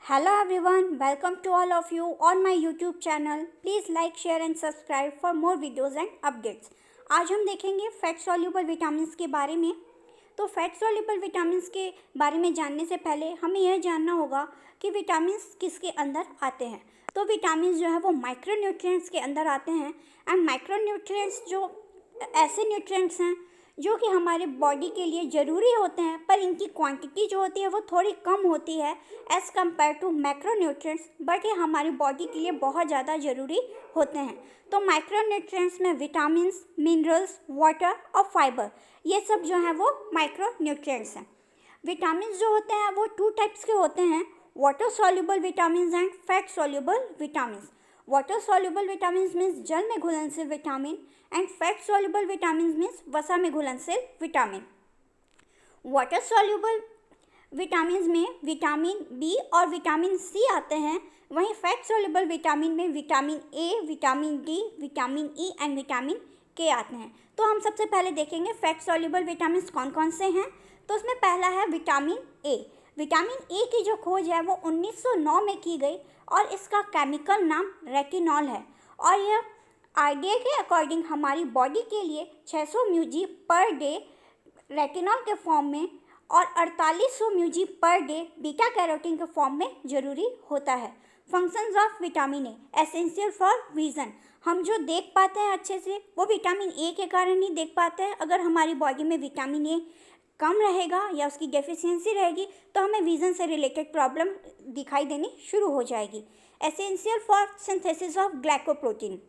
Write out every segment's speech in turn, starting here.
Hello everyone, welcome to all of you on my YouTube channel. Please like, share and subscribe for more videos and updates. आज हम देखेंगे fat soluble vitamins के बारे में। तो fat soluble vitamins के बारे में जानने से पहले हमें यह जानना होगा कि विटामिन्स किसके अंदर आते हैं। तो विटामिन्स जो है वो माइक्रोन्यूट्रिएंट्स के अंदर आते हैं। एंड माइक्रोन्यूट्रिएंट्स जो ऐसे न्यूट्रिएंट्स हैं जो कि हमारे बॉडी के लिए ज़रूरी होते हैं, पर इनकी क्वांटिटी जो होती है वो थोड़ी कम होती है as compare to macronutrients, but ये हमारी बॉडी के लिए बहुत ज़्यादा ज़रूरी होते हैं। तो माइक्रोन्यूट्रिएंट्स में विटामिन्स, मिनरल्स, वाटर और फाइबर, ये सब जो है वो माइक्रोन्यूट्रिएंट्स हैं। विटामिन्स जो होते हैं वो 2 टाइप्स के होते हैं, water soluble vitamins and fat soluble vitamins. Water soluble vitamins means जल में घुलनशील vitamin and fat soluble vitamins means वसा में घुलनशील विटामिन। वाटर सॉल्युबल विटामिन्स में विटामिन बी और विटामिन सी आते हैं, वहीं फैट सॉल्युबल विटामिन में vitamin A, vitamin D, vitamin E and vitamin के आते हैं। तो हम सबसे पहले देखेंगे फैट सॉल्युबल विटामिन्स कौन कौन से हैं। तो उसमें पहला है विटामिन ए। विटामिन ए की जो खोज है वो 1909 में की गई और इसका केमिकल नाम रेटिनॉल है, और यह आईडीए के अकॉर्डिंग हमारी बॉडी के लिए 600 म्यूजी पर डे रेटिनॉल के फॉर्म में और 4800 म्यूजी पर डे बीटा कैरोटीन के फॉर्म में ज़रूरी होता है। Functions of vitamin A essential for vision. हम जो देख पाते हैं अच्छे से वो विटामिन ए के कारण ही देख पाते हैं। अगर हमारी बॉडी में विटामिन ए कम रहेगा या उसकी डेफिशिएंसी रहेगी तो हमें विज़न से रिलेटेड प्रॉब्लम दिखाई देनी शुरू हो जाएगी। Essential for synthesis of glycoprotein.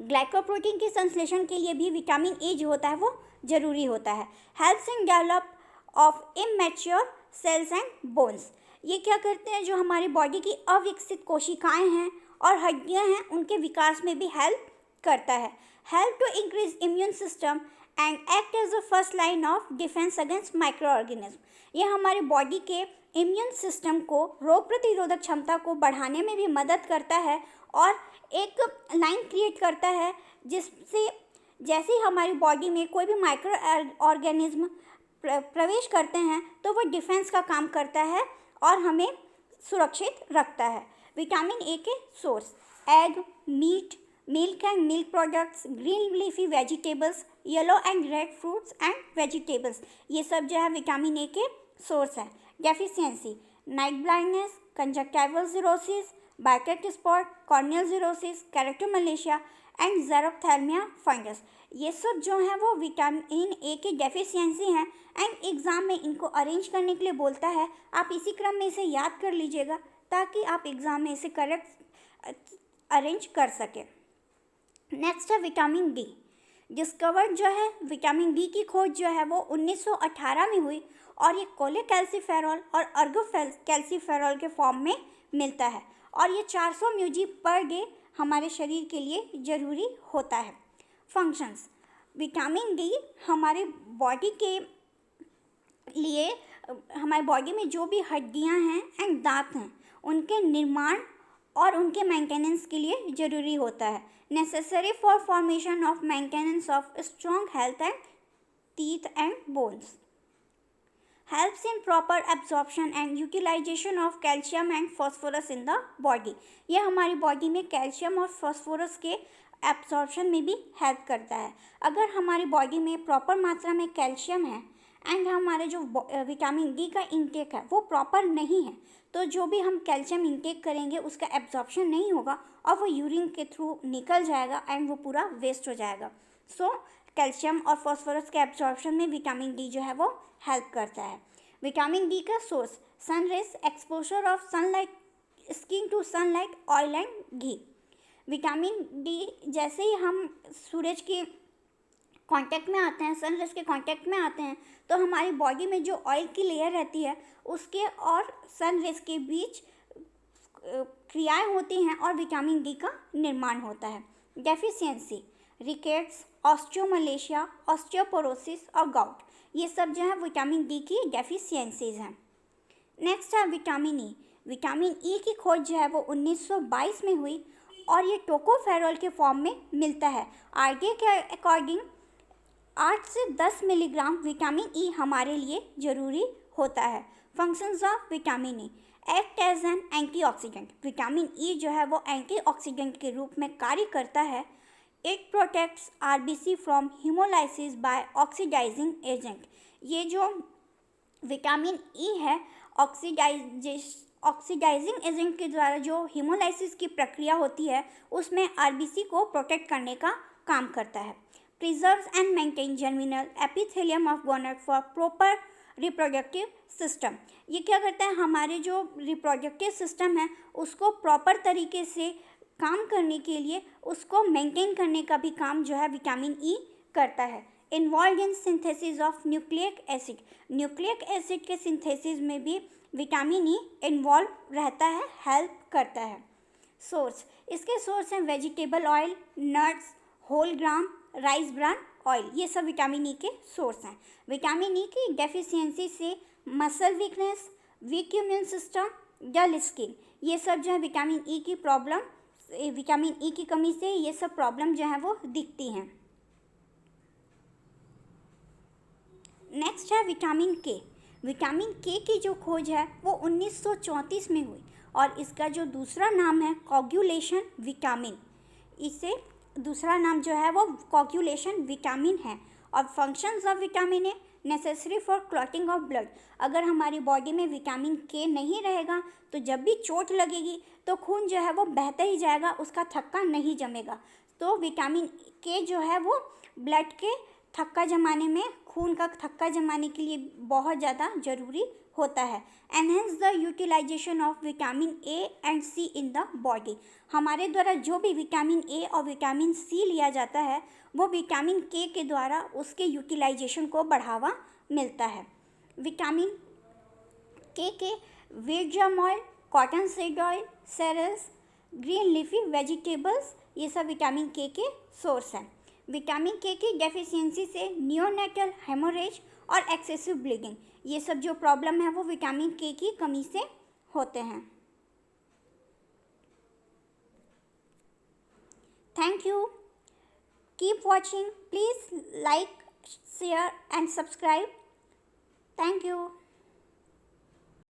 Glycoprotein के संश्लेषण के लिए भी विटामिन ए जो होता है वो ज़रूरी होता है। Helps in develop of immature cells and bones. ये क्या करते हैं, जो हमारी बॉडी की अविकसित कोशिकाएं हैं और हड्डियां हैं उनके विकास में भी हेल्प करता है। Help to increase immune system and act as the first line of defence against micro organism. ये हमारी बॉडी के इम्यून सिस्टम को, रोग प्रतिरोधक क्षमता को बढ़ाने में भी मदद करता है और एक लाइन क्रिएट करता है जिससे जैसे ही हमारी बॉडी में कोई भी माइक्रो ऑर्गेनिज्म प्रवेश करते हैं तो वो डिफेंस का काम करता है और हमें सुरक्षित रखता है। विटामिन ए के source egg, meat, milk and milk products, green leafy vegetables, yellow and red fruits and vegetables, ये सब जो है विटामिन ए के सोर्स है। Deficiency night blindness, conjunctival xerosis, बाइकेट spot, corneal xerosis, keratomalacia and xerophthalmia fungus, ये सब जो हैं वो विटामिन ए की डेफिशिएंसी हैं। एंड एग्ज़ाम में इनको अरेंज करने के लिए बोलता है, आप इसी क्रम में इसे याद कर लीजिएगा ताकि आप एग्ज़ाम में इसे करेक्ट अरेंज कर सकें। नेक्स्ट है विटामिन डी। डिस्कवर्ड जो है विटामिन डी की खोज जो है वो 1918 में हुई और ये कोलेकैल्सिफेरॉल और अर्गोकैल्सिफेरॉल के फॉर्म में मिलता है और ये 400 म्यूजी पर डे हमारे शरीर के लिए ज़रूरी होता है। फंक्शंस, विटामिन डी हमारे बॉडी के लिए, हमारी बॉडी में जो भी हड्डियां हैं एंड दांत हैं उनके निर्माण और उनके मेंटेनेंस के लिए ज़रूरी होता है। Necessary for formation of maintenance of strong health and teeth and bones. Helps in proper absorption and utilisation of calcium and phosphorus in the body. ये हमारी बॉडी में कैल्शियम और फॉस्फोरस के एब्जॉर्प्शन में भी हेल्प करता है। अगर हमारी बॉडी में प्रॉपर मात्रा में कैल्शियम है एंड हमारे जो विटामिन डी का इंटेक है वो प्रॉपर नहीं है तो जो भी हम कैल्शियम इंटेक करेंगे उसका एब्जॉर्प्शन नहीं होगा और वो यूरिन के थ्रू निकल जाएगा एंड वो पूरा वेस्ट हो जाएगा। सो कैल्शियम और फॉस्फोरस के एब्जॉर्प्शन में विटामिन डी जो है वो हेल्प करता है। विटामिन डी का source sun rays, exposure of sunlight, skin to sunlight, oil and ghee. Vitamin D जैसे ही हम सूरज के कांटेक्ट में आते हैं, सन रेज के कांटेक्ट में आते हैं तो हमारी बॉडी में जो ऑयल की लेयर रहती है उसके और सन रेज के बीच क्रियाएं होती हैं और विटामिन डी का निर्माण होता है। डेफिशिएंसी रिकेट्स, ऑस्टियोमलेशिया, ऑस्टियोपोरोसिस और गाउट, ये सब जो है विटामिन डी की डेफिशिएंसीज हैं। नेक्स्ट है विटामिन ई। विटामिन ई की खोज जो है वो 1922 में हुई और ये टोकोफेरॉल के फॉर्म में मिलता है। आरडीए के अकॉर्डिंग 8 से 10 मिलीग्राम विटामिन ई हमारे लिए ज़रूरी होता है। Functions of vitamin E, act as an antioxidant. Vitamin E जो है वो एंटीऑक्सीडेंट के रूप में कार्य करता है। It protects RBC from haemolysis by oxidising agent. ये जो विटामिन ई है ऑक्सीडाइजिंग एजेंट के द्वारा जो हीमोलाइसिस की प्रक्रिया होती है उसमें आरबीसी को प्रोटेक्ट करने का काम करता है। Preserves and maintain germinal epithelium of gonad for proper reproductive system. ये क्या करता है, हमारे जो रिप्रोडक्टिव सिस्टम है उसको प्रॉपर तरीके से काम करने के लिए उसको मेंटेन करने का भी काम जो है विटामिन ई करता है। Involve in synthesis of nucleic acid. Nucleic acid के सिंथेसिस में भी विटामिन ई इन्वॉल्व रहता है, हेल्प करता है। सोर्स, इसके सोर्स हैं वेजिटेबल ऑयल, नट्स, होल ग्राम, राइस ब्रान ऑयल। ये सब विटामिन ई के सोर्स हैं। विटामिन ई की डेफिशिएंसी से muscle weakness, weak immune system, dull skin, ये सब जो है विटामिन ई की प्रॉब्लम, विटामिन ई की कमी से ये सब प्रॉब्लम जो है वो दिखती हैं। नेक्स्ट है विटामिन के। विटामिन के की जो खोज है वो 1934 में हुई और इसका जो दूसरा नाम है कोगुलेशन विटामिन। इसे दूसरा नाम जो है वो कोगुलेशन विटामिन है। और functions of vitamin A, necessary for clotting of blood. अगर हमारी बॉडी में विटामिन के नहीं रहेगा तो जब भी चोट लगेगी तो खून जो है वो बहता ही जाएगा, उसका थक्का नहीं जमेगा। तो विटामिन के जो है वो ब्लड के थक्का जमाने में, खून का थक्का जमाने के लिए बहुत ज़्यादा ज़रूरी होता है। Enhance the utilisation of vitamin A and C in the body. हमारे द्वारा जो भी विटामिन ए और विटामिन सी लिया जाता है वो विटामिन के द्वारा उसके यूटिलाइजेशन को बढ़ावा मिलता है। विटामिन के wheat germ oil, cotton seed oil, cereals, green leafy vegetables, ये सब विटामिन के सोर्स हैं। विटामिन के की डेफिशिएंसी से नियोनेटल हेमोरेज और एक्सेसिव ब्लीडिंग, ये सब जो प्रॉब्लम है वो विटामिन के की कमी से होते हैं। Thank you, keep watching, please like, share and subscribe. Thank you.